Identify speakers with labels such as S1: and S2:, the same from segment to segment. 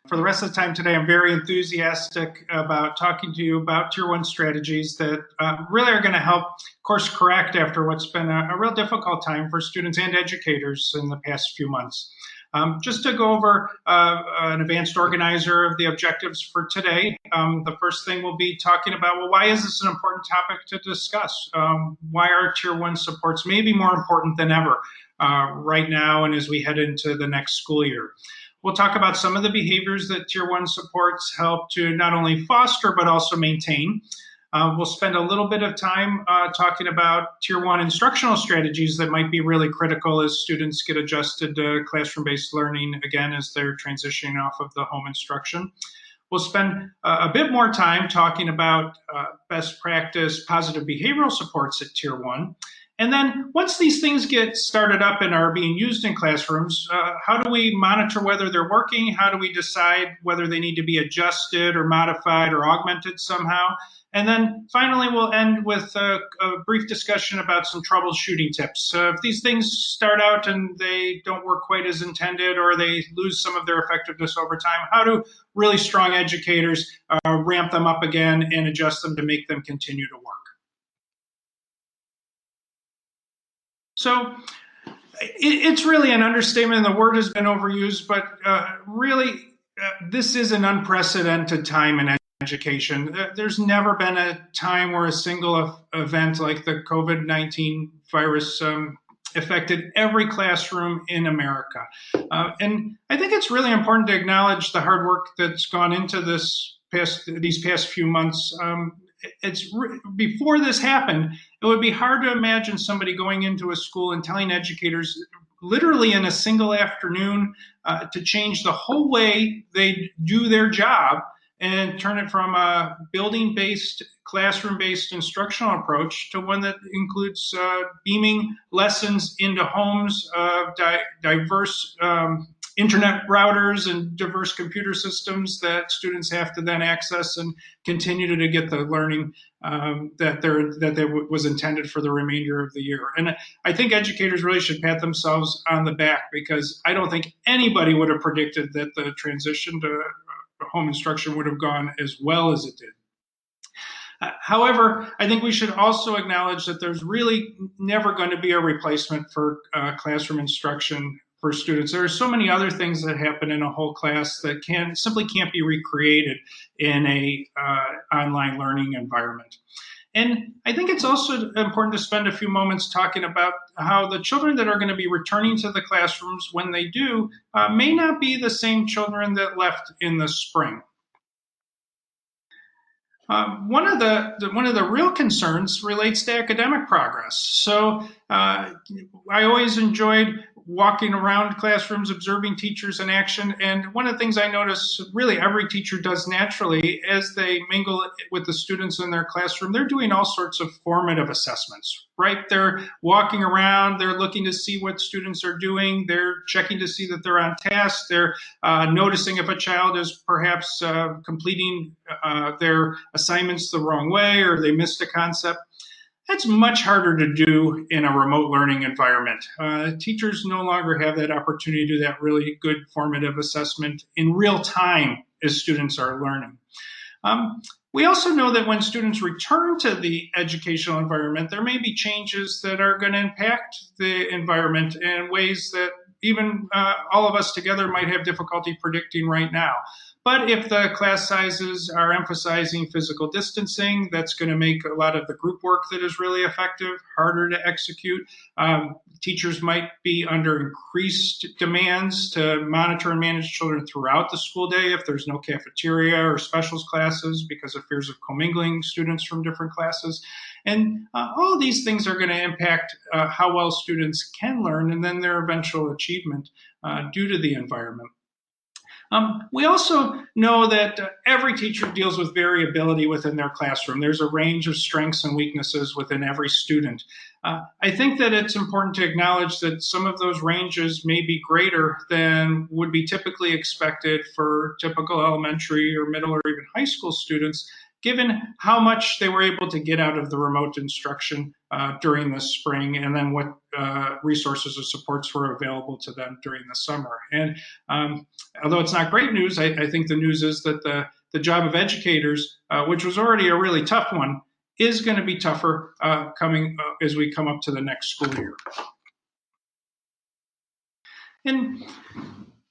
S1: For the rest of the time today, I'm very enthusiastic about talking to you about Tier 1 strategies that really are going to help course correct after what's been a real difficult time for students and educators in the past few months. Just to go over an advanced organizer of the objectives for today, the first thing we'll be talking about, well, why is this an important topic to discuss? Why are Tier 1 supports maybe more important than ever right now and as we head into the next school year? We'll talk about some of the behaviors that Tier 1 supports help to not only foster but also maintain. We'll spend a little bit of time talking about Tier 1 instructional strategies that might be really critical as students get adjusted to classroom-based learning, again, as they're transitioning off of the home instruction. We'll spend a bit more time talking about best practice positive behavioral supports at Tier 1. And then once these things get started up and are being used in classrooms, how do we monitor whether they're working? How do we decide whether they need to be adjusted or modified or augmented somehow? And then finally, we'll end with a brief discussion about some troubleshooting tips. If these things start out and they don't work quite as intended or they lose some of their effectiveness over time, how do really strong educators ramp them up again and adjust them to make them continue to work? So it's really an understatement, and the word has been overused, but really this is an unprecedented time in education. There's never been a time where a single event like the COVID-19 virus affected every classroom in America. And I think it's really important to acknowledge the hard work that's gone into these past few months. Before this happened, it would be hard to imagine somebody going into a school and telling educators literally in a single afternoon to change the whole way they do their job and turn it from a building-based, classroom-based instructional approach to one that includes beaming lessons into homes of diverse internet routers and diverse computer systems that students have to then access and continue to get the learning that was intended for the remainder of the year. And I think educators really should pat themselves on the back, because I don't think anybody would have predicted that the transition to home instruction would have gone as well as it did. However, I think we should also acknowledge that there's really never going to be a replacement for classroom instruction for students. There are so many other things that happen in a whole class that simply can't be recreated in a online learning environment. And I think it's also important to spend a few moments talking about how the children that are going to be returning to the classrooms when they do may not be the same children that left in the spring. One of the real concerns relates to academic progress. So I always enjoyed walking around classrooms, observing teachers in action. And one of the things I notice really every teacher does naturally as they mingle with the students in their classroom, they're doing all sorts of formative assessments, right? They're walking around, they're looking to see what students are doing, they're checking to see that they're on task, they're noticing if a child is perhaps completing their assignments the wrong way or they missed a concept. That's much harder to do in a remote learning environment. Teachers no longer have that opportunity to do that really good formative assessment in real time as students are learning. We also know that when students return to the educational environment, there may be changes that are going to impact the environment in ways that even all of us together might have difficulty predicting right now. But if the class sizes are emphasizing physical distancing, that's going to make a lot of the group work that is really effective harder to execute. Teachers might be under increased demands to monitor and manage children throughout the school day if there's no cafeteria or specials classes because of fears of commingling students from different classes. And all of these things are going to impact how well students can learn and then their eventual achievement due to the environment. We also know that every teacher deals with variability within their classroom. There's a range of strengths and weaknesses within every student. I think that it's important to acknowledge that some of those ranges may be greater than would be typically expected for typical elementary or middle or even high school students, given how much they were able to get out of the remote instruction during the spring, and then what resources or supports were available to them during the summer. And although it's not great news, I think the news is that the job of educators, which was already a really tough one, is going to be tougher coming as we come up to the next school year. And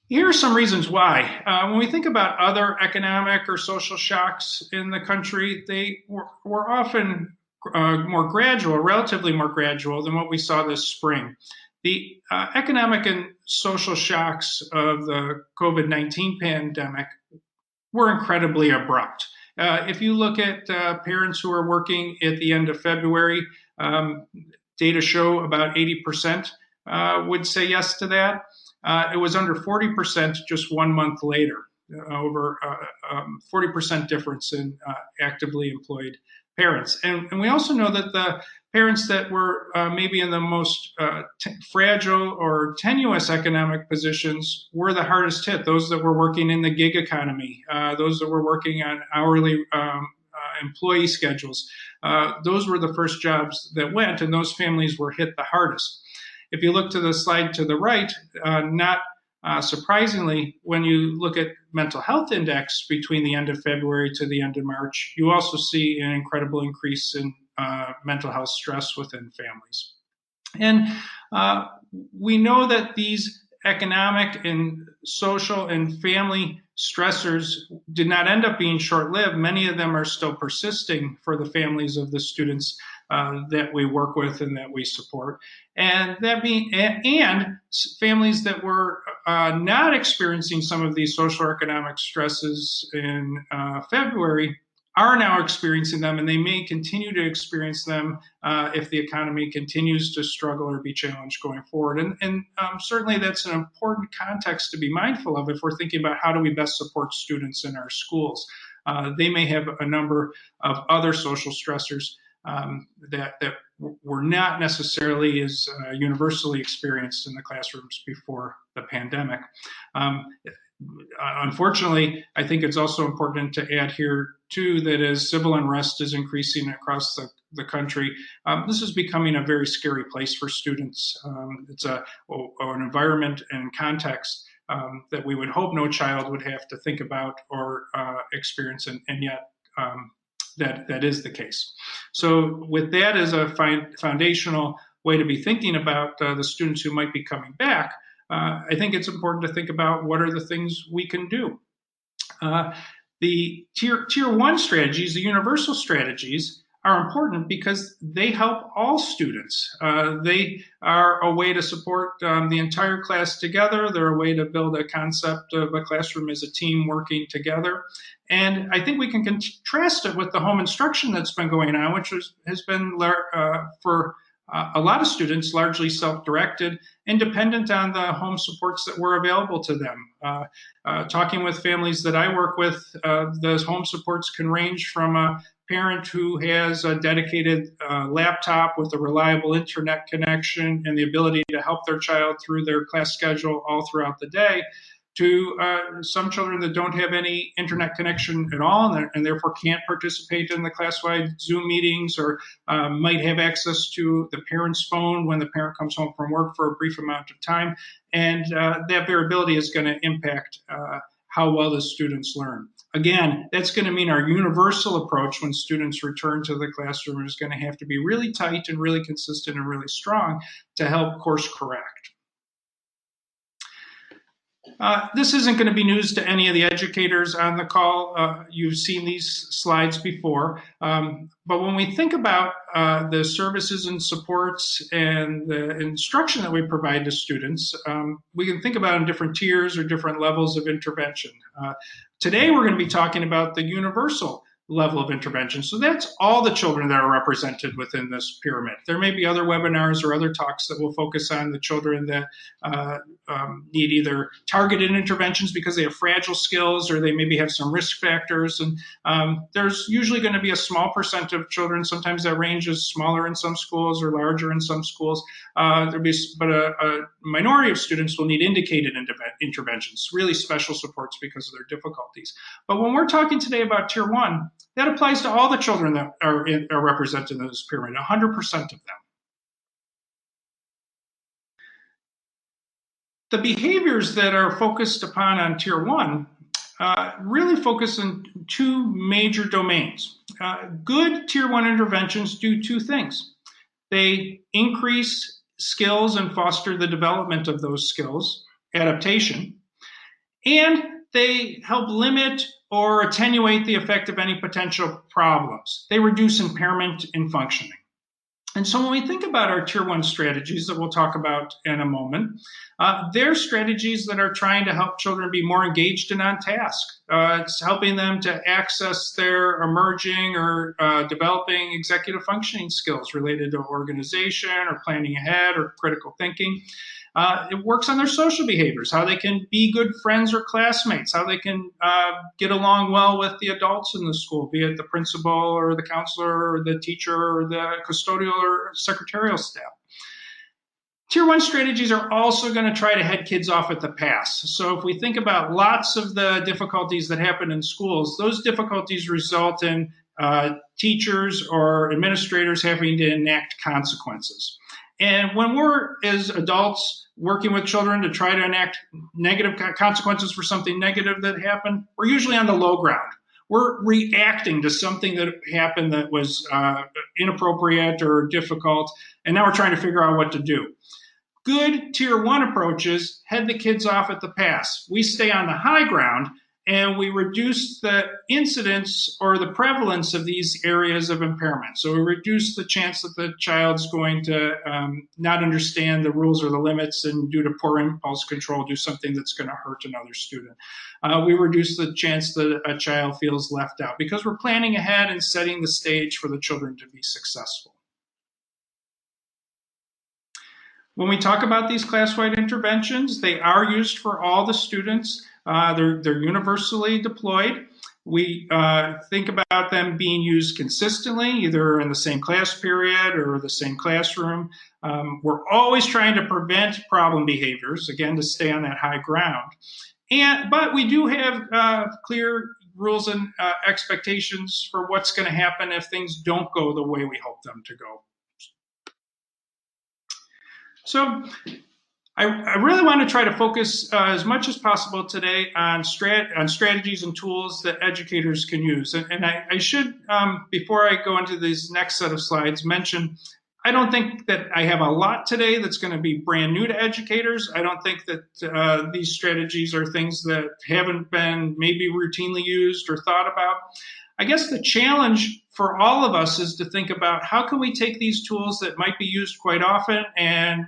S1: here are some reasons why. When we think about other economic or social shocks in the country, they were often more gradual, relatively more gradual than what we saw this spring. The economic and social shocks of the COVID-19 pandemic were incredibly abrupt. If you look at parents who are working at the end of February, data show about 80% would say yes to that. It was under 40% just 1 month later, over 40% difference in actively employed parents. And we also know that the parents that were maybe in the most fragile or tenuous economic positions were the hardest hit, those that were working in the gig economy, those that were working on hourly employee schedules. Those were the first jobs that went, and those families were hit the hardest. If you look to the slide to the right, not surprisingly, when you look at mental health index between the end of February to the end of March, you also see an incredible increase in mental health stress within families. And we know that these economic and social and family stressors did not end up being short-lived. Many of them are still persisting for the families of the students that we work with and that we support. And families that were not experiencing some of these social or economic stresses in February are now experiencing them, and they may continue to experience them if the economy continues to struggle or be challenged going forward. And certainly that's an important context to be mindful of if we're thinking about how do we best support students in our schools. They may have a number of other social stressors that were not necessarily as universally experienced in the classrooms before the pandemic. Unfortunately, I think it's also important to add here, too, that as civil unrest is increasing across the country, this is becoming a very scary place for students. It's an environment and context that we would hope no child would have to think about or experience, and yet that is the case. So with that as a foundational way to be thinking about the students who might be coming back, I think it's important to think about what are the things we can do. The tier one strategies, the universal strategies, are important because they help all students. They are a way to support the entire class together. They're a way to build a concept of a classroom as a team working together. And I think we can contrast it with the home instruction that's been going on, which has been for a lot of students largely self-directed and dependent on the home supports that were available to them. Talking with families that I work with, those home supports can range from a parent who has a dedicated laptop with a reliable internet connection and the ability to help their child through their class schedule all throughout the day, to some children that don't have any internet connection at all and therefore can't participate in the class-wide Zoom meetings, or might have access to the parent's phone when the parent comes home from work for a brief amount of time. And that variability is going to impact how well the students learn. Again, that's going to mean our universal approach when students return to the classroom is going to have to be really tight and really consistent and really strong to help course correct. This isn't going to be news to any of the educators on the call. You've seen these slides before. But when we think about the services and supports and the instruction that we provide to students, we can think about in different tiers or different levels of intervention. Today, we're going to be talking about the universal level of intervention. So that's all the children that are represented within this pyramid. There may be other webinars or other talks that will focus on the children that need either targeted interventions because they have fragile skills or they maybe have some risk factors. And there's usually going to be a small percent of children. Sometimes that range is smaller in some schools or larger in some schools. But a minority of students will need indicated interventions, really special supports because of their difficulties. But when we're talking today about tier one, that applies to all the children that are represented in this pyramid, 100% of them. The behaviors that are focused upon on Tier 1 really focus on two major domains. Good Tier 1 interventions do two things. They increase skills and foster the development of those skills, adaptation, and they help limit or attenuate the effect of any potential problems. They reduce impairment in functioning. And so when we think about our Tier 1 strategies that we'll talk about in a moment, they're strategies that are trying to help children be more engaged and on task. It's helping them to access their emerging or developing executive functioning skills related to organization or planning ahead or critical thinking. It works on their social behaviors, how they can be good friends or classmates, how they can get along well with the adults in the school, be it the principal or the counselor or the teacher or the custodial or secretarial staff. Tier 1 strategies are also going to try to head kids off at the pass. So if we think about lots of the difficulties that happen in schools, those difficulties result in teachers or administrators having to enact consequences. And when we're, as adults, working with children to try to enact negative consequences for something negative that happened, we're usually on the low ground. We're reacting to something that happened that was inappropriate or difficult, and now we're trying to figure out what to do. Good Tier 1 approaches head the kids off at the pass. We stay on the high ground, and we reduce the incidence or the prevalence of these areas of impairment. So we reduce the chance that the child's going to not understand the rules or the limits and due to poor impulse control, do something that's going to hurt another student. We reduce the chance that a child feels left out because we're planning ahead and setting the stage for the children to be successful. When we talk about these class-wide interventions, they are used for all the students. They're universally deployed. We think about them being used consistently, either in the same class period or the same classroom. We're always trying to prevent problem behaviors, again, to stay on that high ground. But we do have clear rules and expectations for what's going to happen if things don't go the way we hope them to go. So I really want to try to focus as much as possible today on strategies and tools that educators can use. And I should, before I go into this next set of slides, mention I don't think that I have a lot today that's going to be brand new to educators. I don't think that these strategies are things that haven't been maybe routinely used or thought about. I guess the challenge for all of us is to think about how can we take these tools that might be used quite often and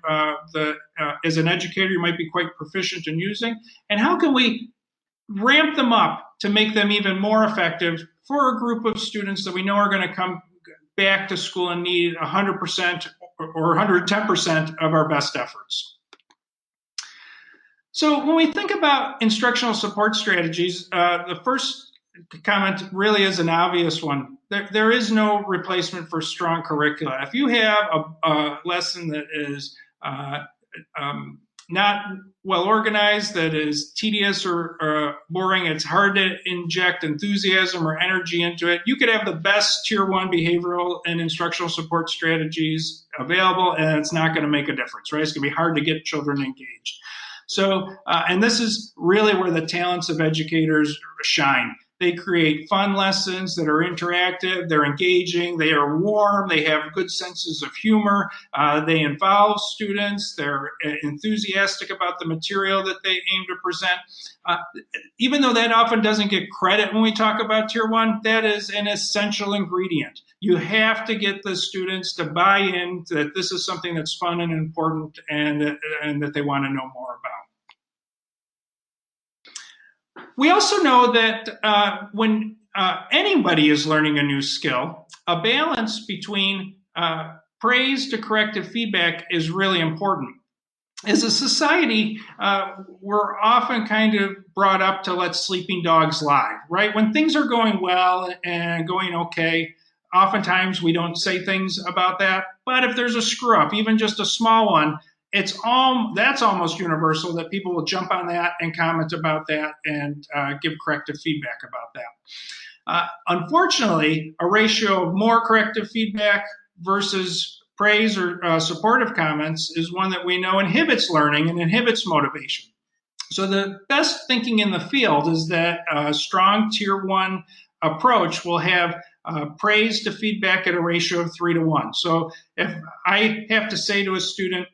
S1: as an educator you might be quite proficient in using, and how can we ramp them up to make them even more effective for a group of students that we know are going to come back to school and need 100% or 110% of our best efforts. So when we think about instructional support strategies, the first comment really is an obvious one. There is no replacement for strong curricula. If you have a lesson that is not well organized, that is tedious or boring, it's hard to inject enthusiasm or energy into it, you could have the best Tier 1 behavioral and instructional support strategies available, and it's not going to make a difference, right? It's going to be hard to get children engaged. So, and this is really where the talents of educators shine. They create fun lessons that are interactive, they're engaging, they are warm, they have good senses of humor, they involve students, they're enthusiastic about the material that they aim to present. Even though that often doesn't get credit when we talk about Tier 1, that is an essential ingredient. You have to get the students to buy in that this is something that's fun and important and that they want to know more about. We also know that when anybody is learning a new skill, a balance between praise to corrective feedback is really important. As a society, we're often kind of brought up to let sleeping dogs lie, right? When things are going well and going okay, oftentimes we don't say things about that. But if there's a screw up, even just a small one, that's almost universal that people will jump on that and comment about that and give corrective feedback about that. Unfortunately, a ratio of more corrective feedback versus praise or supportive comments is one that we know inhibits learning and inhibits motivation. So the best thinking in the field is that a strong tier 1 approach will have praise to feedback at a ratio of 3 to 1. So if I have to say to a student,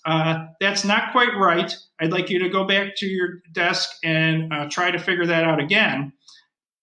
S1: that's not quite right, I'd like you to go back to your desk and try to figure that out again.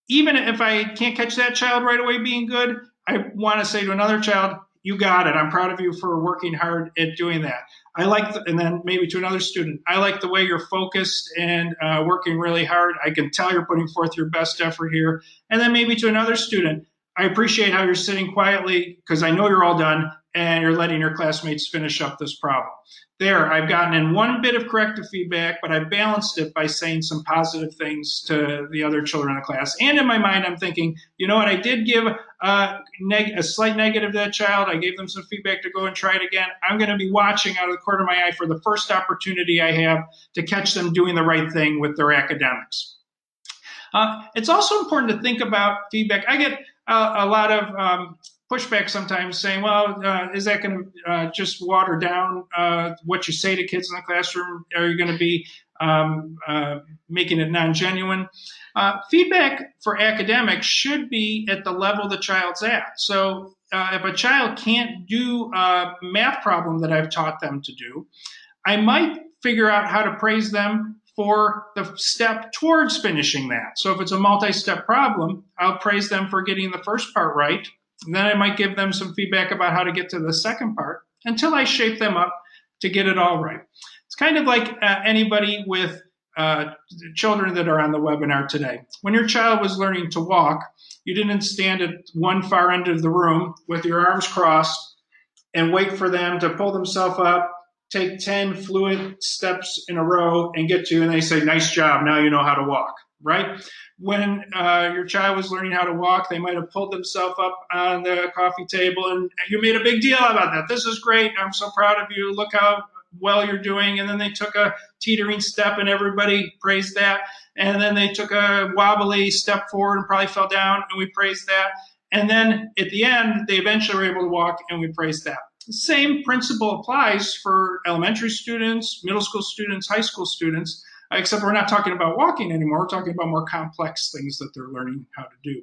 S1: Even if I can't catch that child right away being good, I want to say to another child, you got it. I'm proud of you for working hard at doing that. And then maybe to another student, I like the way you're focused and working really hard. I can tell you're putting forth your best effort here. And then maybe to another student, I appreciate how you're sitting quietly because I know you're all done and you're letting your classmates finish up this problem. There, I've gotten in one bit of corrective feedback, but I balanced it by saying some positive things to the other children in the class. And in my mind, I'm thinking, you know what, I did give a slight negative to that child. I gave them some feedback to go and try it again. I'm going to be watching out of the corner of my eye for the first opportunity I have to catch them doing the right thing with their academics. It's also important to think about feedback. I get a lot of pushback sometimes saying, well, is that going to just water down what you say to kids in the classroom? Are you going to be making it non-genuine? Feedback for academics should be at the level the child's at. So if a child can't do a math problem that I've taught them to do, I might figure out how to praise them for the step towards finishing that. So if it's a multi-step problem, I'll praise them for getting the first part right. And then I might give them some feedback about how to get to the second part until I shape them up to get it all right. It's kind of like anybody with children that are on the webinar today. When your child was learning to walk, you didn't stand at one far end of the room with your arms crossed and wait for them to pull themselves up, take 10 fluid steps in a row and get to, and they say, nice job, now you know how to walk, right? When your child was learning how to walk, they might have pulled themselves up on the coffee table and you made a big deal about that. This is great. I'm so proud of you. Look how well you're doing. And then they took a teetering step and everybody praised that. And then they took a wobbly step forward and probably fell down and we praised that. And then at the end, they eventually were able to walk and we praised that. The same principle applies for elementary students, middle school students, high school students. Except we're not talking about walking anymore. We're talking about more complex things that they're learning how to do.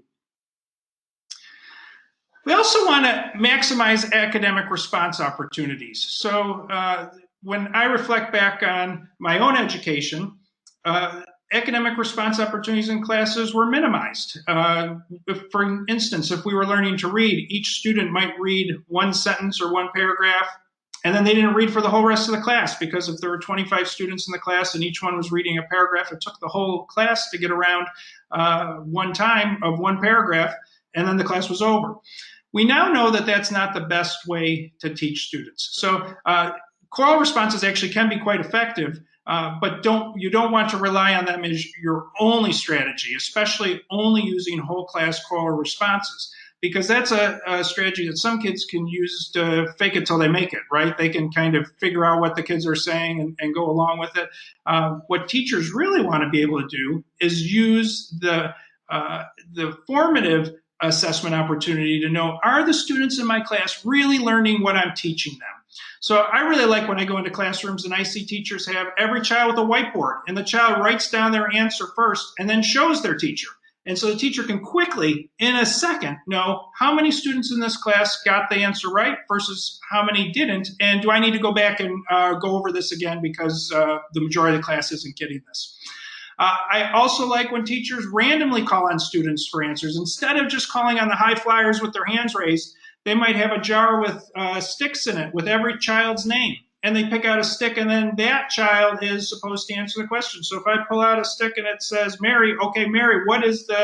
S1: We also want to maximize academic response opportunities. So when I reflect back on my own education, academic response opportunities in classes were minimized. For instance, if we were learning to read, each student might read one sentence or one paragraph, and then they didn't read for the whole rest of the class because if there were 25 students in the class and each one was reading a paragraph, it took the whole class to get around one time of one paragraph, and then the class was over. We now know that that's not the best way to teach students. So choral responses actually can be quite effective, but you don't want to rely on them as your only strategy, especially only using whole class choral responses. Because that's a strategy that some kids can use to fake it till they make it, right? They can kind of figure out what the kids are saying and go along with it. What teachers really want to be able to do is use the formative assessment opportunity to know, are the students in my class really learning what I'm teaching them? So I really like when I go into classrooms and I see teachers have every child with a whiteboard and the child writes down their answer first and then shows their teacher. And so the teacher can quickly, in a second, know how many students in this class got the answer right versus how many didn't. And do I need to go back and go over this again because the majority of the class isn't getting this? I also like when teachers randomly call on students for answers. Instead of just calling on the high flyers with their hands raised, they might have a jar with sticks in it with every child's name. And they pick out a stick, and then that child is supposed to answer the question. So if I pull out a stick and it says Mary, okay, Mary, what is the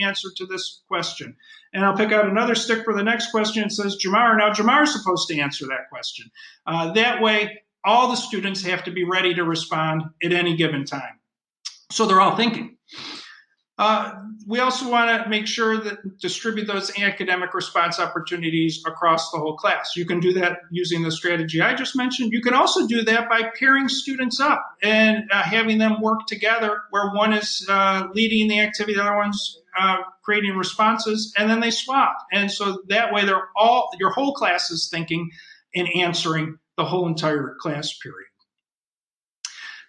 S1: answer to this question? And I'll pick out another stick for the next question. It says Jamar. Now Jamar's supposed to answer that question. That way, all the students have to be ready to respond at any given time. So they're all thinking. We also want to make sure that distribute those academic response opportunities across the whole class. You can do that using the strategy I just mentioned. You can also do that by pairing students up and having them work together where one is leading the activity, the other one's creating responses, and then they swap. And so that way your whole class is thinking and answering the whole entire class period.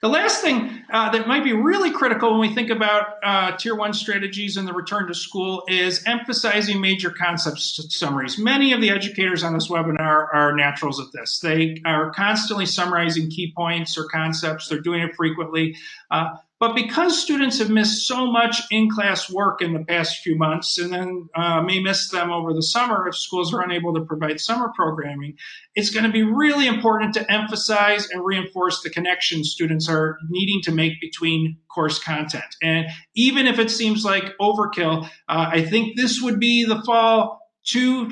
S1: The last thing that might be really critical when we think about Tier 1 strategies and the return to school is emphasizing major concepts summaries. Many of the educators on this webinar are naturals at this. They are constantly summarizing key points or concepts. They're doing it frequently. But because students have missed so much in-class work in the past few months and then may miss them over the summer if schools are unable to provide summer programming, it's going to be really important to emphasize and reinforce the connections students are needing to make between course content. And even if it seems like overkill, I think this would be the fall to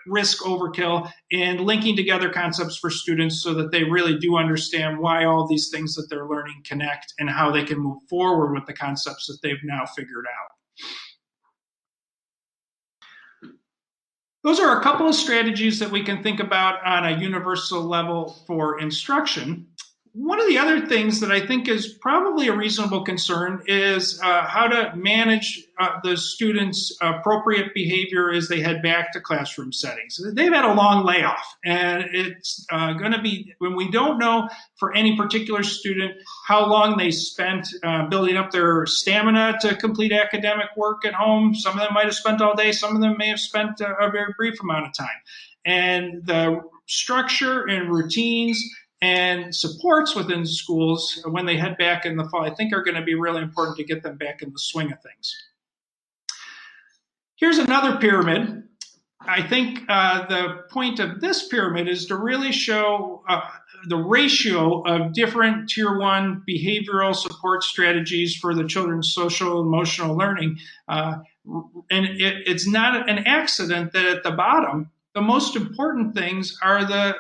S1: risk overkill in linking together concepts for students so that they really do understand why all these things that they're learning connect and how they can move forward with the concepts that they've now figured out. Those are a couple of strategies that we can think about on a universal level for instruction. One of the other things that I think is probably a reasonable concern is how to manage the students' appropriate behavior as they head back to classroom settings. They've had a long layoff, and it's going to be, when we don't know for any particular student how long they spent building up their stamina to complete academic work at home. Some of them might have spent all day, some of them may have spent a very brief amount of time. And the structure and routines and supports within schools when they head back in the fall, I think are going to be really important to get them back in the swing of things. Here's another pyramid. I think the point of this pyramid is to really show the ratio of different Tier 1 behavioral support strategies for the children's social and emotional learning. And it's not an accident that at the bottom, the most important things are the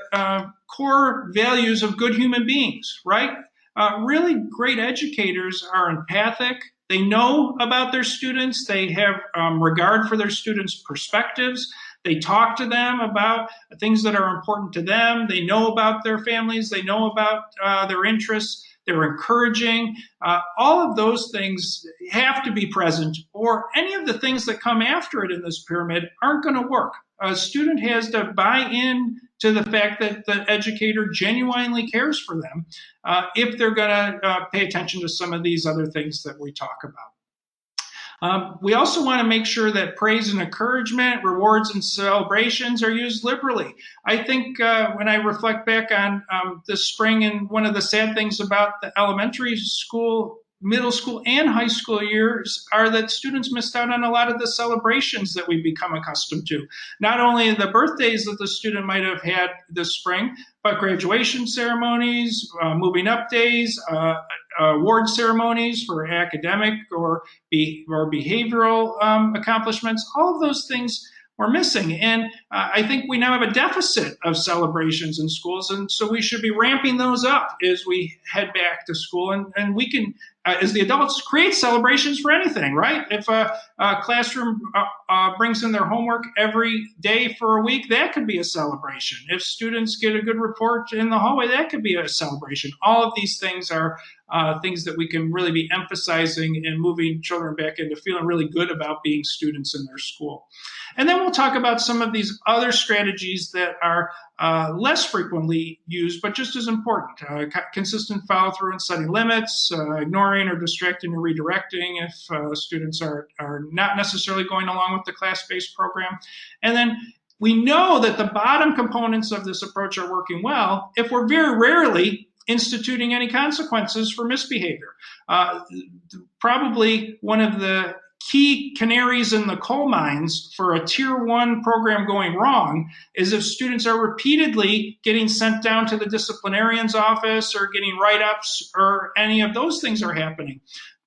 S1: core values of good human beings, right? Really great educators are empathic. They know about their students. They have regard for their students' perspectives. They talk to them about things that are important to them. They know about their families. They know about their interests. They're encouraging. All of those things have to be present, or any of the things that come after it in this pyramid aren't going to work. A student has to buy in to the fact that the educator genuinely cares for them if they're going to pay attention to some of these other things that we talk about. We also want to make sure that praise and encouragement, rewards and celebrations are used liberally. I think when I reflect back on this spring, and one of the sad things about the elementary school, middle school, and high school years are that students missed out on a lot of the celebrations that we've become accustomed to. Not only the birthdays that the student might have had this spring, but graduation ceremonies, moving up days, award ceremonies for academic or behavioral accomplishments. All of those things we're missing. And I think we now have a deficit of celebrations in schools. And so we should be ramping those up as we head back to school. And we can, as the adults, create celebrations for anything, right? If a classroom brings in their homework every day for a week, that could be a celebration. If students get a good report in the hallway, that could be a celebration. All of these things are things that we can really be emphasizing and moving children back into feeling really good about being students in their school. And then we'll talk about some of these other strategies that are less frequently used, but just as important. Consistent follow-through and setting limits, ignoring or distracting or redirecting if students are not necessarily going along with the class-based program. And then we know that the bottom components of this approach are working well if we're very rarely instituting any consequences for misbehavior. Probably one of the key canaries in the coal mines for a Tier 1 program going wrong is if students are repeatedly getting sent down to the disciplinarian's office or getting write-ups or any of those things are happening.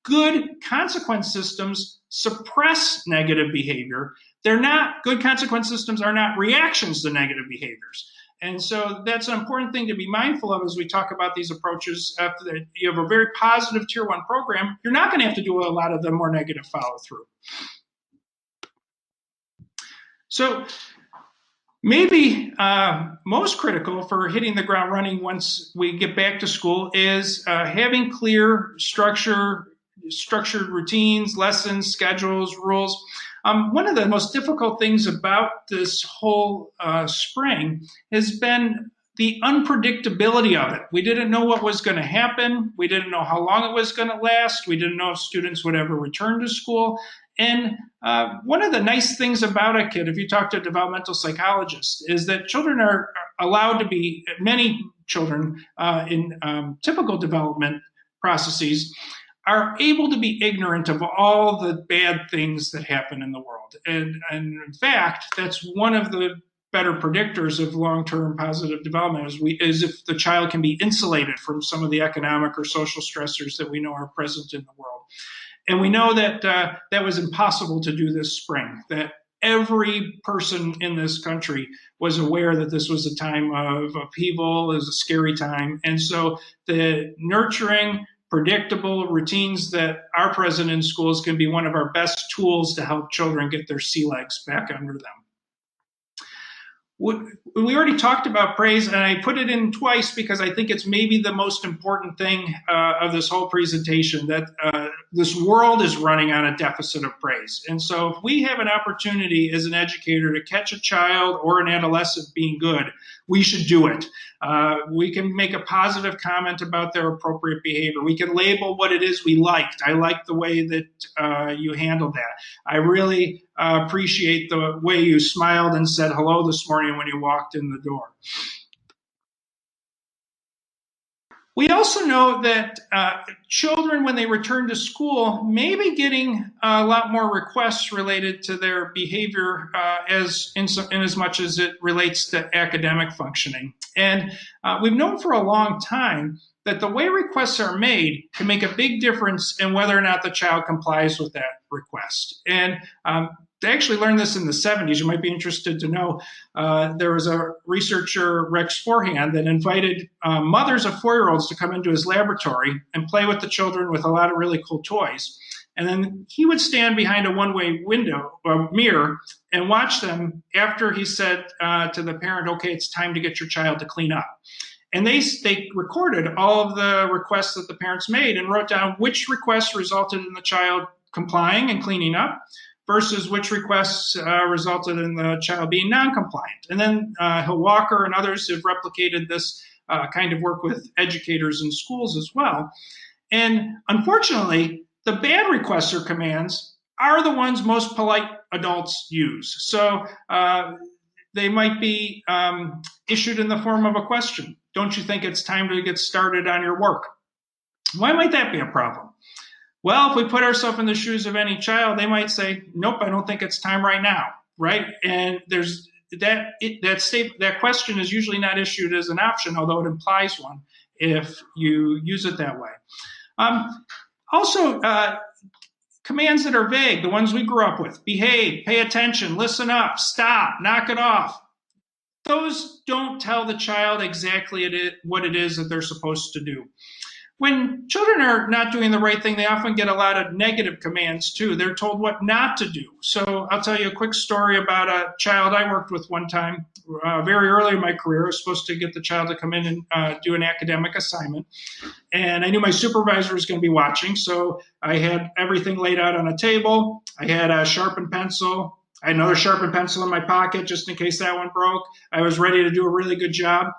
S1: Good consequence systems suppress negative behavior. Good consequence systems are not reactions to negative behaviors. And so that's an important thing to be mindful of as we talk about these approaches. After you have a very positive Tier 1 program, you're not going to have to do a lot of the more negative follow-through. So maybe most critical for hitting the ground running once we get back to school is having clear structure, structured routines, lessons, schedules, rules. One of the most difficult things about this whole spring has been the unpredictability of it. We didn't know what was going to happen. We didn't know how long it was going to last. We didn't know if students would ever return to school. And one of the nice things about a kid, if you talk to a developmental psychologist, is that children are allowed to be, many children in typical development processes are able to be ignorant of all the bad things that happen in the world. And in fact, that's one of the better predictors of long-term positive development is if the child can be insulated from some of the economic or social stressors that we know are present in the world. And we know that that was impossible to do this spring, that every person in this country was aware that this was a time of upheaval, is a scary time. And so the nurturing, predictable routines that are present in schools can be one of our best tools to help children get their sea legs back under them. We already talked about praise, and I put it in twice because I think it's maybe the most important thing of this whole presentation, that this world is running on a deficit of praise. And so if we have an opportunity as an educator to catch a child or an adolescent being good, we should do it. We can make a positive comment about their appropriate behavior. We can label what it is we liked. I liked the way that you handled that. I really appreciate the way you smiled and said hello this morning when you walked in the door. We also know that children, when they return to school, may be getting a lot more requests related to their behavior in as much as it relates to academic functioning. And we've known for a long time that the way requests are made can make a big difference in whether or not the child complies with that request. And they actually learned this in the 70s. You might be interested to know there was a researcher, Rex Forehand, that invited mothers of 4-year-olds to come into his laboratory and play with the children with a lot of really cool toys. And then he would stand behind a one-way window, a mirror, and watch them after he said to the parent, okay, it's time to get your child to clean up. And they recorded all of the requests that the parents made and wrote down which requests resulted in the child complying and cleaning up versus which requests resulted in the child being non-compliant. And then Hill Walker and others have replicated this kind of work with educators in schools as well. And unfortunately, the bad requests or commands are the ones most polite adults use. So they might be issued in the form of a question. Don't you think it's time to get started on your work? Why might that be a problem? Well, if we put ourselves in the shoes of any child, they might say, nope, I don't think it's time right now, right? And there's that question is usually not issued as an option, although it implies one if you use it that way. Also, commands that are vague, the ones we grew up with, behave, pay attention, listen up, stop, knock it off. Those don't tell the child exactly what it is that they're supposed to do. When children are not doing the right thing, they often get a lot of negative commands too. They're told what not to do. So I'll tell you a quick story about a child I worked with one time very early in my career. I was supposed to get the child to come in and do an academic assignment. And I knew my supervisor was going to be watching. So I had everything laid out on a table. I had a sharpened pencil. I had another sharpened pencil in my pocket just in case that one broke. I was ready to do a really good job.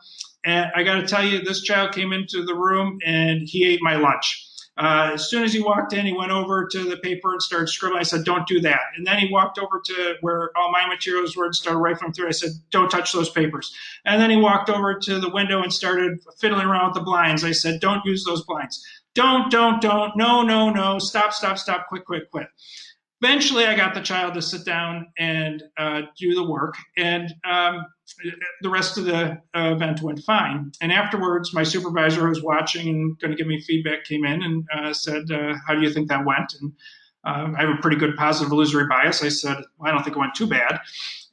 S1: And I got to tell you, this child came into the room and he ate my lunch. As soon as he walked in, he went over to the paper and started scribbling. I said, don't do that. And then he walked over to where all my materials were and started rifling through. I said, don't touch those papers. And then he walked over to the window and started fiddling around with the blinds. I said, don't use those blinds. Don't, no, stop, quit. Eventually, I got the child to sit down and do the work, and the rest of the event went fine. And afterwards, my supervisor who was watching and going to give me feedback came in and said, how do you think that went? And I have a pretty good positive illusory bias. I said, well, I don't think it went too bad.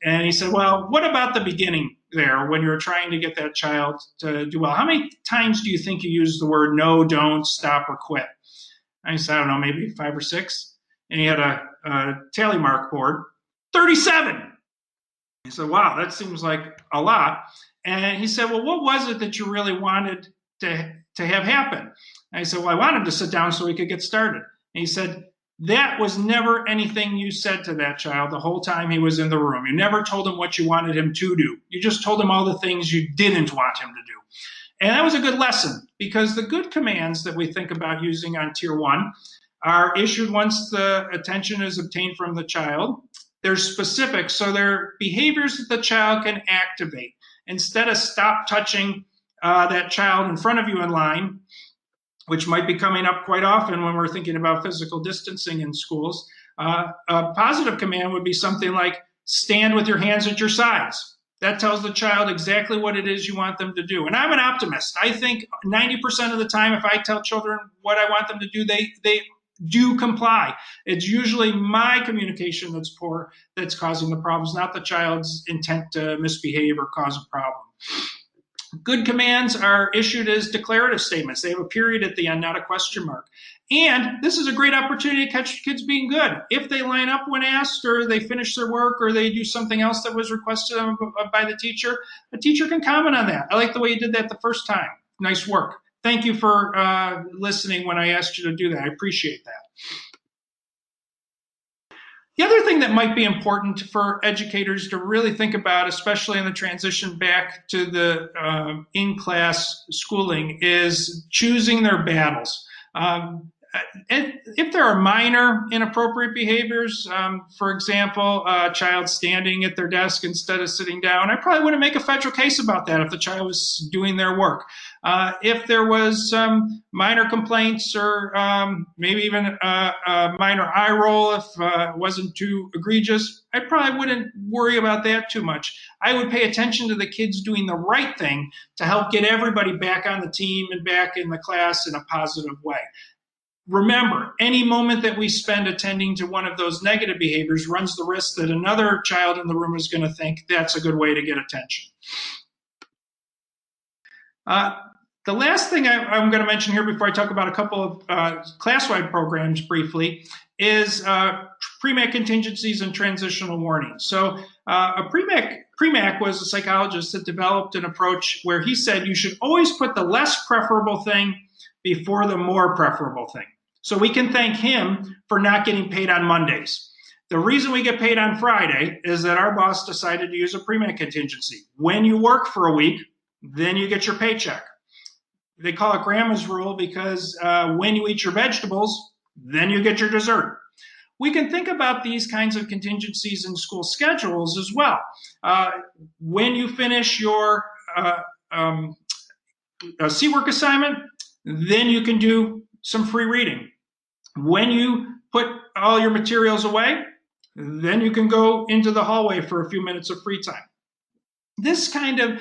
S1: And he said, well, what about the beginning there when you're trying to get that child to do well? How many times do you think you use the word no, don't, stop, or quit? And I said, I don't know, maybe 5 or 6. And he had a tally mark board, 37. He said, wow, that seems like a lot. And he said, well, what was it that you really wanted to have happen? And I said, well, I wanted to sit down so we could get started. And he said, that was never anything you said to that child the whole time he was in the room. You never told him what you wanted him to do. You just told him all the things you didn't want him to do. And that was a good lesson, because the good commands that we think about using on Tier 1 are issued once the attention is obtained from the child. They're specific, so they're behaviors that the child can activate. Instead of stop touching that child in front of you in line, which might be coming up quite often when we're thinking about physical distancing in schools, a positive command would be something like, stand with your hands at your sides. That tells the child exactly what it is you want them to do. And I'm an optimist. I think 90% of the time, if I tell children what I want them to do, they do comply. It's usually my communication that's poor that's causing the problems, not the child's intent to misbehave or cause a problem. Good commands are issued as declarative statements. They have a period at the end, not a question mark. And this is a great opportunity to catch kids being good. If they line up when asked, or they finish their work, or they do something else that was requested of them by the teacher can comment on that. I like the way you did that the first time. Nice work. Thank you for listening when I asked you to do that. I appreciate that. The other thing that might be important for educators to really think about, especially in the transition back to the in-class schooling, is choosing their battles. If there are minor inappropriate behaviors, for example, a child standing at their desk instead of sitting down, I probably wouldn't make a federal case about that if the child was doing their work. If there was some minor complaints, or maybe even a minor eye roll if it wasn't too egregious, I probably wouldn't worry about that too much. I would pay attention to the kids doing the right thing to help get everybody back on the team and back in the class in a positive way. Remember, any moment that we spend attending to one of those negative behaviors runs the risk that another child in the room is going to think that's a good way to get attention. The last thing I'm going to mention here before I talk about a couple of class-wide programs briefly is Premack contingencies and transitional warnings. So Premack was a psychologist that developed an approach where he said you should always put the less preferable thing before the more preferable thing. So we can thank him for not getting paid on Mondays. The reason we get paid on Friday is that our boss decided to use a Premack contingency. When you work for a week, then you get your paycheck. They call it grandma's rule because when you eat your vegetables, then you get your dessert. We can think about these kinds of contingencies in school schedules as well. When you finish your C-work assignment, then you can do some free reading. When you put all your materials away, then you can go into the hallway for a few minutes of free time. This kind of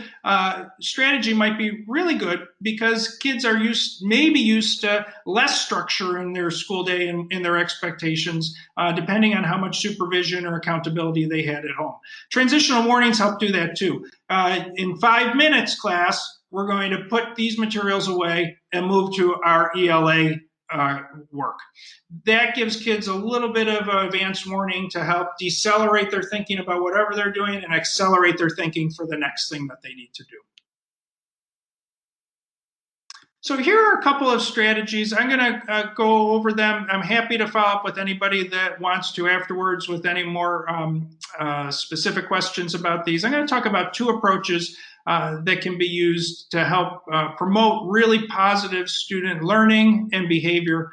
S1: strategy might be really good because kids are maybe used to less structure in their school day and in their expectations, depending on how much supervision or accountability they had at home. Transitional warnings help do that too. In 5 minutes, class, we're going to put these materials away and move to our ELA work. That gives kids a little bit of advance warning to help decelerate their thinking about whatever they're doing and accelerate their thinking for the next thing that they need to do. So here are a couple of strategies. I'm going to go over them. I'm happy to follow up with anybody that wants to afterwards with any more specific questions about these. I'm going to talk about 2 approaches that can be used to help promote really positive student learning and behavior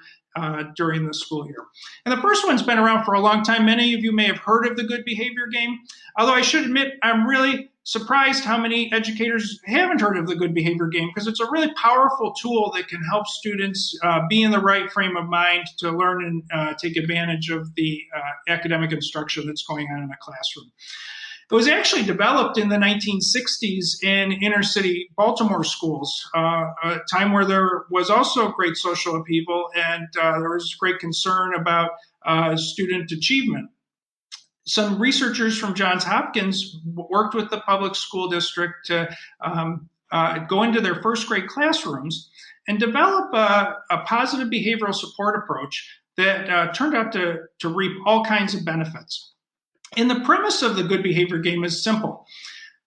S1: during the school year. And the first one's been around for a long time. Many of you may have heard of the good behavior game, although I should admit I'm really surprised how many educators haven't heard of the good behavior game, because it's a really powerful tool that can help students be in the right frame of mind to learn and take advantage of the academic instruction that's going on in a classroom. It was actually developed in the 1960s in inner city Baltimore schools, a time where there was also great social upheaval and there was great concern about student achievement. Some researchers from Johns Hopkins worked with the public school district to go into their first grade classrooms and develop a positive behavioral support approach that turned out to reap all kinds of benefits. And the premise of the good behavior game is simple.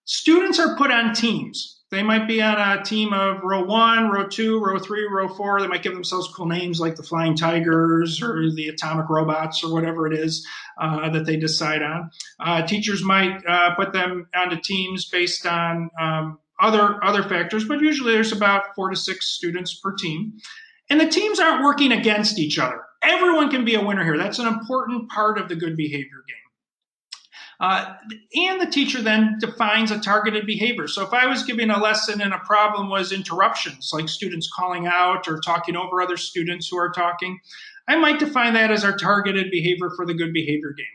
S1: Students are put on teams. They might be on a team of row 1, row 2, row 3, row 4. They might give themselves cool names like the Flying Tigers or the Atomic Robots or whatever it is that they decide on. Teachers might put them onto teams based on other factors, but usually there's about 4 to 6 students per team. And the teams aren't working against each other. Everyone can be a winner here. That's an important part of the good behavior game. And the teacher then defines a targeted behavior. So if I was giving a lesson and a problem was interruptions, like students calling out or talking over other students who are talking, I might define that as our targeted behavior for the good behavior game.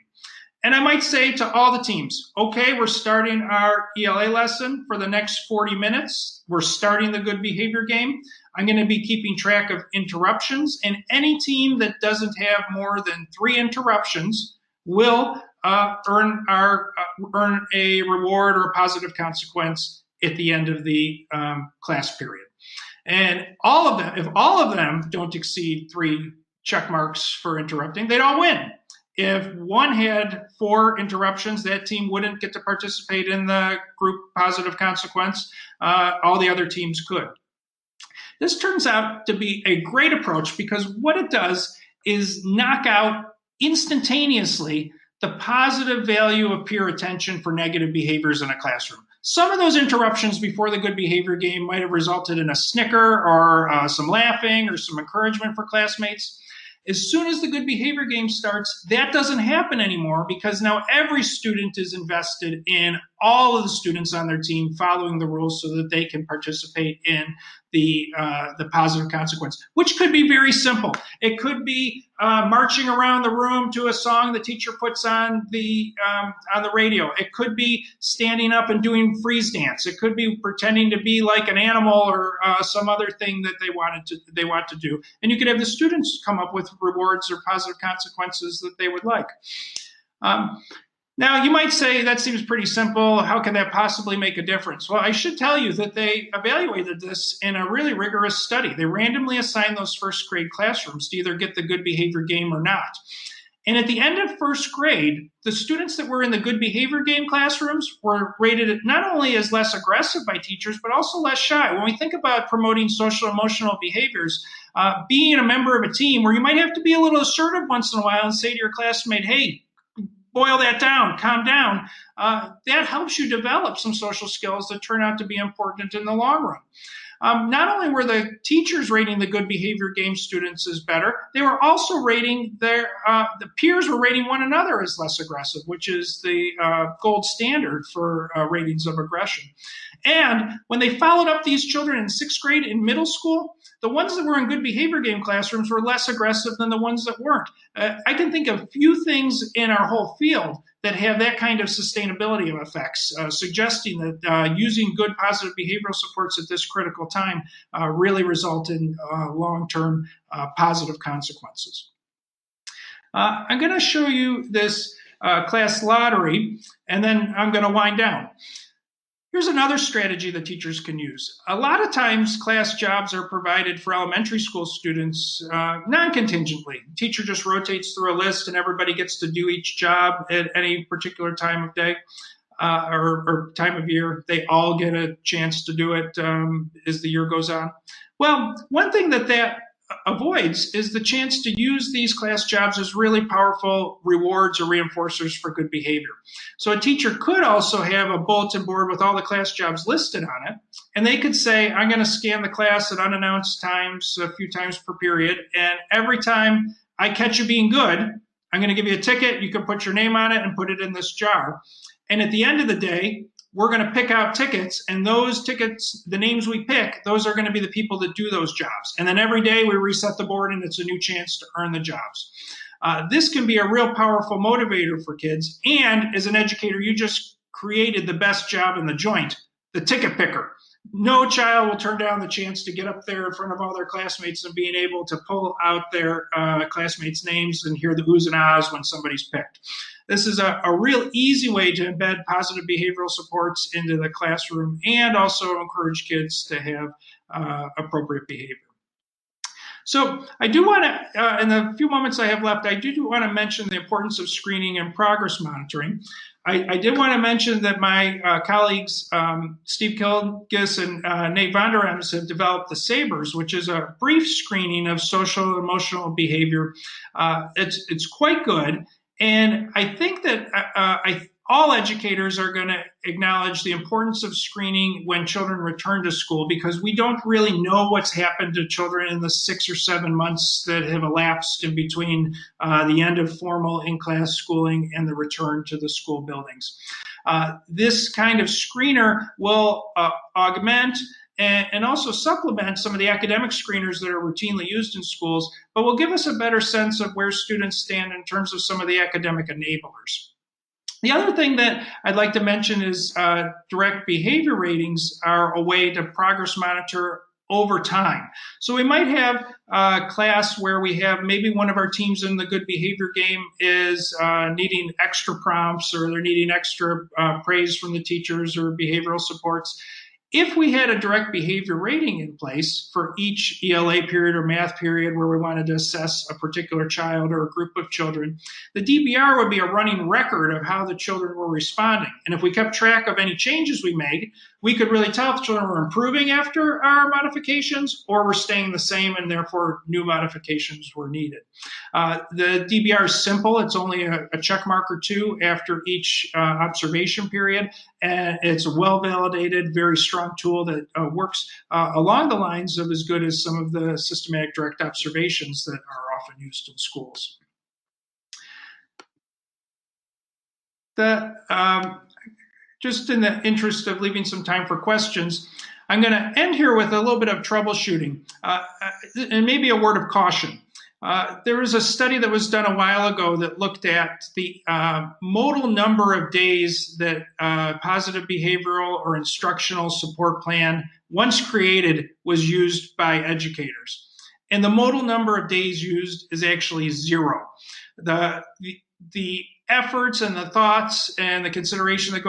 S1: And I might say to all the teams, okay, we're starting our ELA lesson for the next 40 minutes. We're starting the good behavior game. I'm going to be keeping track of interruptions, and any team that doesn't have more than 3 interruptions will earn a reward or a positive consequence at the end of the class period. And all of them, if all of them don't exceed 3 check marks for interrupting, they'd all win. If one had 4 interruptions, that team wouldn't get to participate in the group positive consequence. All the other teams could. This turns out to be a great approach because what it does is knock out instantaneously the positive value of peer attention for negative behaviors in a classroom. Some of those interruptions before the good behavior game might have resulted in a snicker or some laughing or some encouragement for classmates. As soon as the good behavior game starts, that doesn't happen anymore because now every student is invested in all of the students on their team following the rules so that they can participate in the positive consequence, which could be very simple. It could be marching around the room to a song the teacher puts on the radio. It could be standing up and doing freeze dance. It could be pretending to be like an animal or some other thing that they want to do. And you could have the students come up with rewards or positive consequences that they would like. Now, you might say that seems pretty simple. How can that possibly make a difference? Well, I should tell you that they evaluated this in a really rigorous study. They randomly assigned those first grade classrooms to either get the good behavior game or not. And at the end of first grade, the students that were in the good behavior game classrooms were rated not only as less aggressive by teachers, but also less shy. When we think about promoting social emotional behaviors, being a member of a team where you might have to be a little assertive once in a while and say to your classmate, hey, boil that down, calm down, that helps you develop some social skills that turn out to be important in the long run. Not only were the teachers rating the good behavior game students as better, they were also rating the peers were rating one another as less aggressive, which is the gold standard for ratings of aggression. And when they followed up these children in 6th grade and middle school, the ones that were in good behavior game classrooms were less aggressive than the ones that weren't. I can think of few things in our whole field that have that kind of sustainability of effects, suggesting that using good positive behavioral supports at this critical time really result in long-term positive consequences. I'm going to show you this class lottery, and then I'm going to wind down. Here's another strategy that teachers can use. A lot of times, class jobs are provided for elementary school students non-contingently. The teacher just rotates through a list and everybody gets to do each job at any particular time of day or time of year. They all get a chance to do it as the year goes on. Well, one thing that avoids is the chance to use these class jobs as really powerful rewards or reinforcers for good behavior. So a teacher could also have a bulletin board with all the class jobs listed on it, and they could say, I'm going to scan the class at unannounced times, a few times per period, and every time I catch you being good, I'm going to give you a ticket. You can put your name on it and put it in this jar. And at the end of the day, we're going to pick out tickets, and those tickets, the names we pick, those are going to be the people that do those jobs. And then every day we reset the board, and it's a new chance to earn the jobs. This can be a real powerful motivator for kids. And as an educator, you just created the best job in the joint, the ticket picker. No child will turn down the chance to get up there in front of all their classmates and being able to pull out their classmates' names and hear the oohs and ahs when somebody's picked. This is a real easy way to embed positive behavioral supports into the classroom and also encourage kids to have appropriate behavior. So I do want to, in the few moments I have left, I do want to mention the importance of screening and progress monitoring. I did want to mention that my colleagues, Steve Kilgis and Nate Vonderems, have developed the SABRES, which is a brief screening of social and emotional behavior. It's quite good. And I think that all educators are going to acknowledge the importance of screening when children return to school, because we don't really know what's happened to children in the 6 or 7 months that have elapsed in between the end of formal in-class schooling and the return to the school buildings. This kind of screener will augment and also supplement some of the academic screeners that are routinely used in schools, but will give us a better sense of where students stand in terms of some of the academic enablers. The other thing that I'd like to mention is direct behavior ratings are a way to progress monitor over time. So we might have a class where we have maybe one of our teams in the good behavior game is needing extra prompts, or they're needing extra praise from the teachers or behavioral supports. If we had a direct behavior rating in place for each ELA period or math period where we wanted to assess a particular child or a group of children, the DBR would be a running record of how the children were responding. And if we kept track of any changes we made, we could really tell if the children were improving after our modifications or were staying the same and therefore new modifications were needed. The DBR is simple. It's only a check mark or two after each observation period, and it's a well-validated, very strong tool that works along the lines of as good as some of the systematic direct observations that are often used in schools. Just in the interest of leaving some time for questions, I'm going to end here with a little bit of troubleshooting and maybe a word of caution. There was a study that was done a while ago that looked at the modal number of days that positive behavioral or instructional support plan, once created, was used by educators. And the modal number of days used is actually 0. The efforts and the thoughts and the consideration that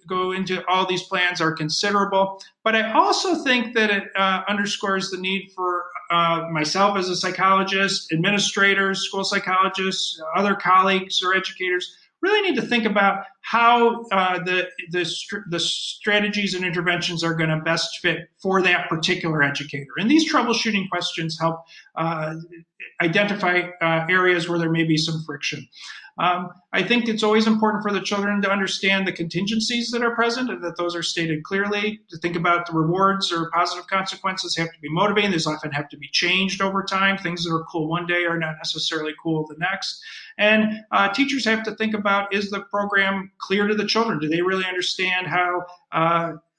S1: go into all these plans are considerable. But I also think that it underscores the need for myself as a psychologist, administrators, school psychologists, other colleagues or educators really need to think about how the strategies and interventions are going to best fit for that particular educator. And these troubleshooting questions help identify areas where there may be some friction. I think it's always important for the children to understand the contingencies that are present and that those are stated clearly, to think about the rewards or positive consequences have to be motivating. These often have to be changed over time. Things that are cool one day are not necessarily cool the next. And teachers have to think about, is the program clear to the children? Do they really understand how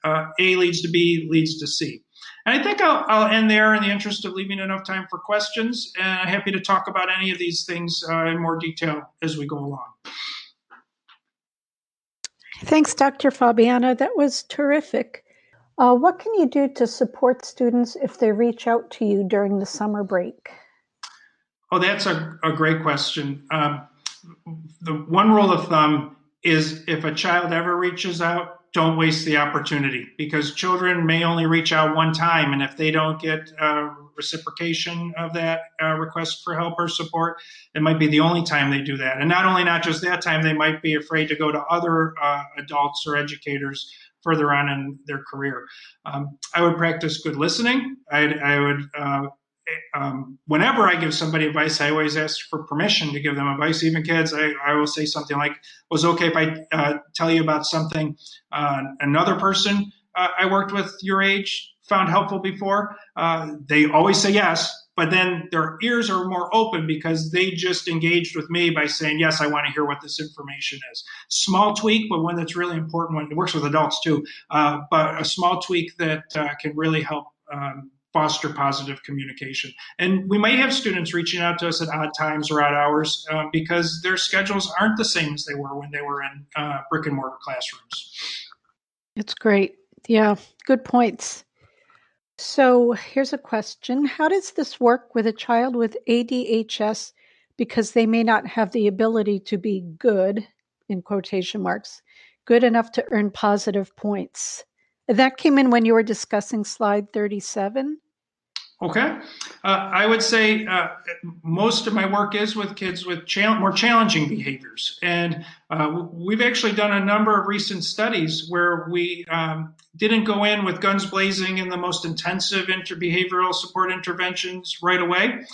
S1: A leads to B leads to C? And I think I'll end there in the interest of leaving enough time for questions. And I'm happy to talk about any of these things in more detail as we go along.
S2: Thanks, Dr. Fabiano. That was terrific. What can you do to support students if they reach out to you during the summer break?
S1: Oh, that's a great question. The one rule of thumb is if a child ever reaches out, don't waste the opportunity, because children may only reach out one time. And if they don't get reciprocation of that request for help or support, it might be the only time they do that. And not just that time, they might be afraid to go to other adults or educators further on in their career. I would practice good listening. I would whenever I give somebody advice, I always ask for permission to give them advice. Even kids, I will say something like, was it okay if I tell you about something another person I worked with your age found helpful before? They always say yes, but then their ears are more open because they just engaged with me by saying, yes, I want to hear what this information is. Small tweak, but one that's really important. When it works with adults too, but a small tweak that can really help foster positive communication. And we might have students reaching out to us at odd times or odd hours because their schedules aren't the same as they were when they were in brick and mortar classrooms.
S2: It's great. Yeah, good points. So here's a question. How does this work with a child with ADHS because they may not have the ability to be good, in quotation marks, good enough to earn positive points? That came in when you were discussing slide 37.
S1: Okay. I would say most of my work is with kids with more challenging behaviors. And we've actually done a number of recent studies where we didn't go in with guns blazing in the most intensive behavioral support interventions right away.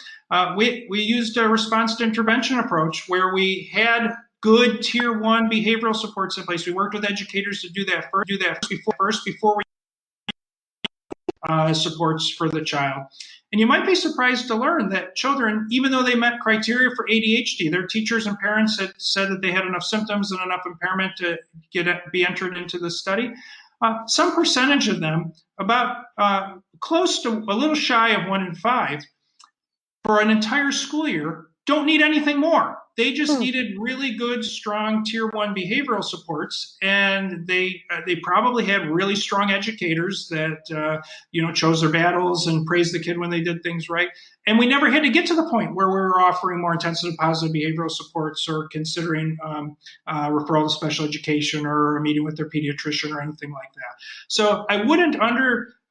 S1: We used a response to intervention approach where we had good tier one behavioral supports in place. We worked with educators to do that first before we supports for the child. And you might be surprised to learn that children, even though they met criteria for ADHD, their teachers and parents had said that they had enough symptoms and enough impairment to be entered into the study. Some percentage of them, about close to a little shy of 1 in 5, for an entire school year, don't need anything more. They just needed really good, strong tier one behavioral supports, and they probably had really strong educators that chose their battles and praised the kid when they did things right. And we never had to get to the point where we were offering more intensive positive behavioral supports or considering referral to special education or a meeting with their pediatrician or anything like that. So I wouldn't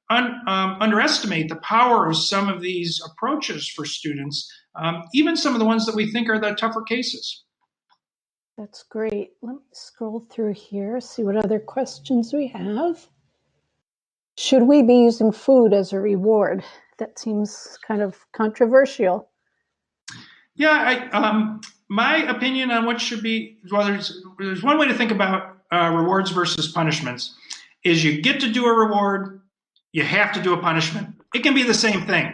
S1: underestimate the power of some of these approaches for students, even some of the ones that we think are the tougher cases.
S2: That's great. Let me scroll through here, see what other questions we have. Should we be using food as a reward? That seems kind of controversial.
S1: Yeah, my opinion on what should be, well, there's one way to think about rewards versus punishments, is you get to do a reward, you have to do a punishment. It can be the same thing.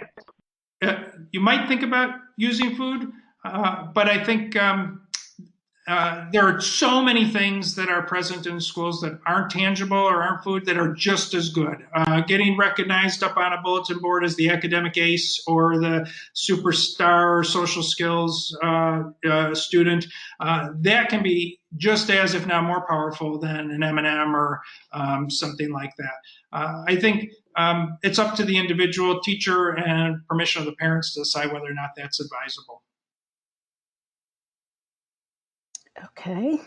S1: You might think about using food, but I think there are so many things that are present in schools that aren't tangible or aren't food that are just as good. Getting recognized up on a bulletin board as the academic ace or the superstar social skills student, that can be just as, if not more powerful than an M&M or something like that. I think it's up to the individual teacher and permission of the parents to decide whether or not that's advisable.
S2: Okay.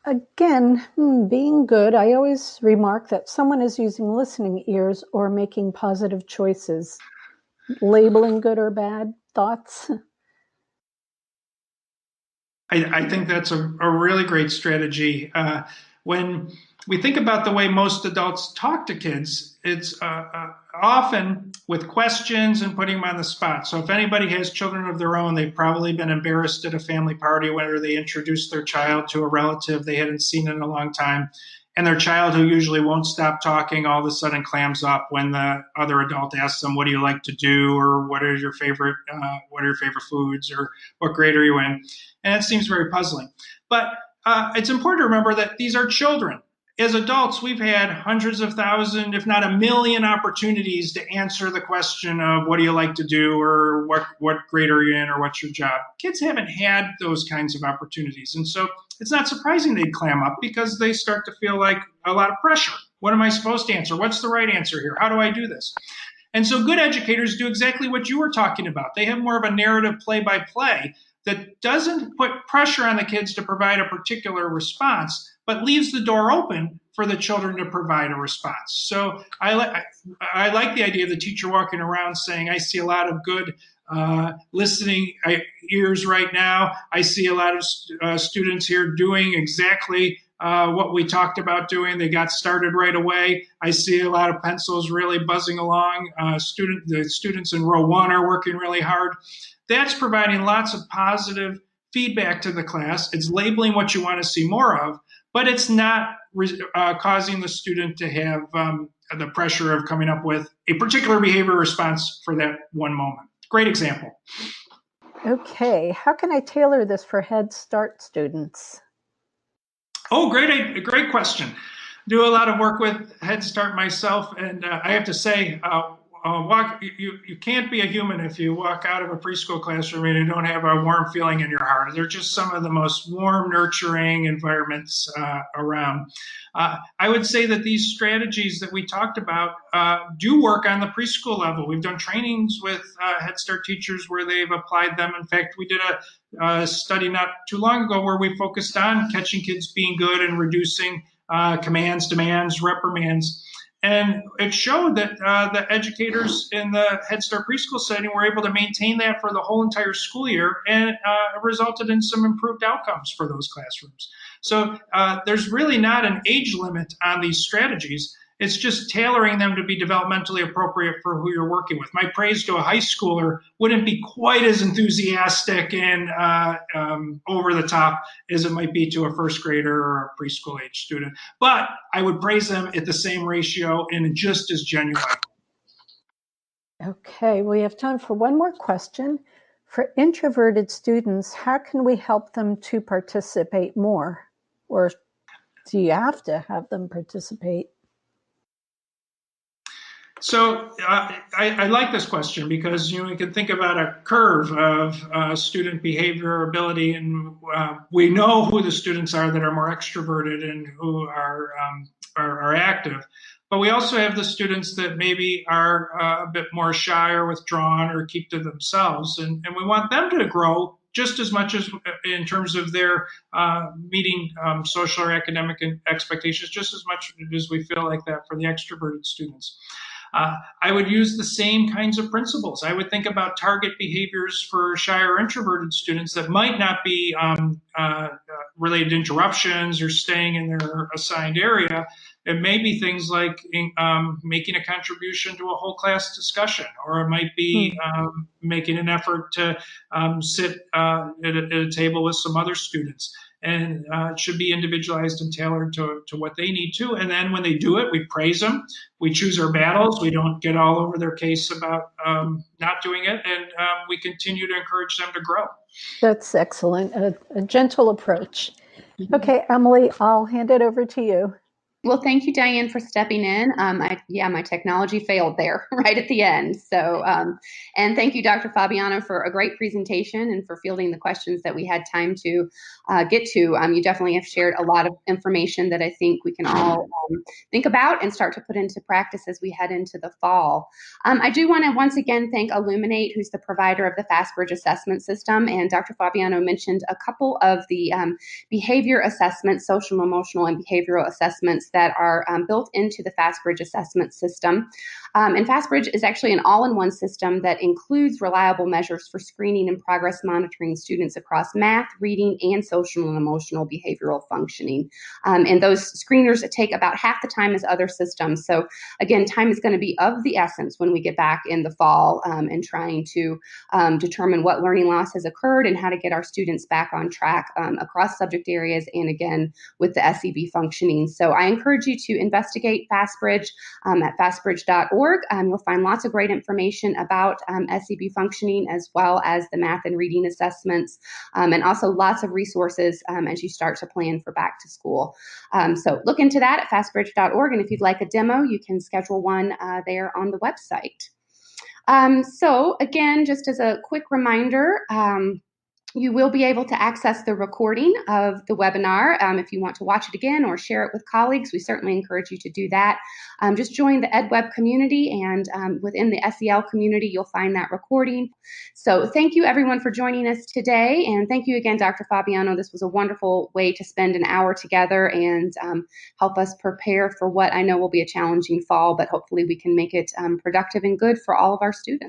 S2: Again, being good, I always remark that someone is using listening ears or making positive choices. Labeling good or bad, thoughts?
S1: I think that's a really great strategy. When we think about the way most adults talk to kids, it's often with questions and putting them on the spot. So if anybody has children of their own, they've probably been embarrassed at a family party where they introduced their child to a relative they hadn't seen in a long time. And their child, who usually won't stop talking, all of a sudden clams up when the other adult asks them, "What do you like to do?" or what are your favorite foods?" or "What grade are you in?" And it seems very puzzling. But it's important to remember that these are children. As adults, we've had hundreds of thousands, if not a million, opportunities to answer the question of what do you like to do, or what grade are you in, or what's your job. Kids haven't had those kinds of opportunities. And so it's not surprising they'd clam up because they start to feel like a lot of pressure. What am I supposed to answer? What's the right answer here? How do I do this? And so good educators do exactly what you were talking about. They have more of a narrative play-by-play that doesn't put pressure on the kids to provide a particular response, but leaves the door open for the children to provide a response. So I like the idea of the teacher walking around saying, "I see a lot of good listening ears right now. I see a lot of students here doing exactly what we talked about doing. They got started right away. I see a lot of pencils really buzzing along. The students in row 1 are working really hard." That's providing lots of positive feedback to the class. It's labeling what you want to see more of, but it's not causing the student to have the pressure of coming up with a particular behavior response for that one moment. Great example.
S2: Okay, how can I tailor this for Head Start students?
S1: Oh, great question. Do a lot of work with Head Start myself, and I have to say, you can't be a human if you walk out of a preschool classroom and you don't have a warm feeling in your heart. They're just some of the most warm, nurturing environments around. I would say that these strategies that we talked about do work on the preschool level. We've done trainings with Head Start teachers where they've applied them. In fact, we did a study not too long ago where we focused on catching kids being good and reducing commands, demands, reprimands. And it showed that the educators in the Head Start preschool setting were able to maintain that for the whole entire school year, and it resulted in some improved outcomes for those classrooms. So there's really not an age limit on these strategies. It's just tailoring them to be developmentally appropriate for who you're working with. My praise to a high schooler wouldn't be quite as enthusiastic and over the top as it might be to a first grader or a preschool age student. But I would praise them at the same ratio and just as genuine.
S2: Okay, we have time for one more question. For introverted students, how can we help them to participate more? Or do you have to have them participate?
S1: So I like this question because you can think about a curve of student behavior ability, and we know who the students are that are more extroverted and who are active. But we also have the students that maybe are a bit more shy or withdrawn or keep to themselves, and we want them to grow just as much as in terms of their meeting social or academic expectations, just as much as we feel like that for the extroverted students. I would use the same kinds of principles. I would think about target behaviors for shy or introverted students that might not be related to interruptions or staying in their assigned area. It may be things like making a contribution to a whole class discussion, or it might be making an effort to sit at a table with some other students. And it should be individualized and tailored to what they need to. And then when they do it, we praise them. We choose our battles. We don't get all over their case about not doing it. And we continue to encourage them to grow.
S2: That's excellent. A gentle approach. Okay, Emily, I'll hand it over to you.
S3: Well, thank you, Diane, for stepping in. My technology failed there right at the end. So, and thank you, Dr. Fabiano, for a great presentation and for fielding the questions that we had time to get to. You definitely have shared a lot of information that I think we can all think about and start to put into practice as we head into the fall. I do want to once again thank Illuminate, who's the provider of the FastBridge assessment system. And Dr. Fabiano mentioned a couple of the behavior assessments, social, emotional, and behavioral assessments that are built into the FastBridge assessment system. And FastBridge is actually an all-in-one system that includes reliable measures for screening and progress monitoring students across math, reading, and social and emotional behavioral functioning. And those screeners take about half the time as other systems. So again, time is going to be of the essence when we get back in the fall and trying to determine what learning loss has occurred and how to get our students back on track across subject areas and again with the SEB functioning. So I encourage you to investigate FastBridge at fastbridge.org. You'll find lots of great information about SEB functioning as well as the math and reading assessments and also lots of resources as you start to plan for back to school. So look into that at fastbridge.org, and if you'd like a demo, you can schedule one there on the website. So again, just as a quick reminder, you will be able to access the recording of the webinar if you want to watch it again or share it with colleagues. We certainly encourage you to do that. Just join the EdWeb community, and within the SEL community, you'll find that recording. So thank you, everyone, for joining us today. And thank you again, Dr. Fabiano. This was a wonderful way to spend an hour together and help us prepare for what I know will be a challenging fall, but hopefully we can make it productive and good for all of our students.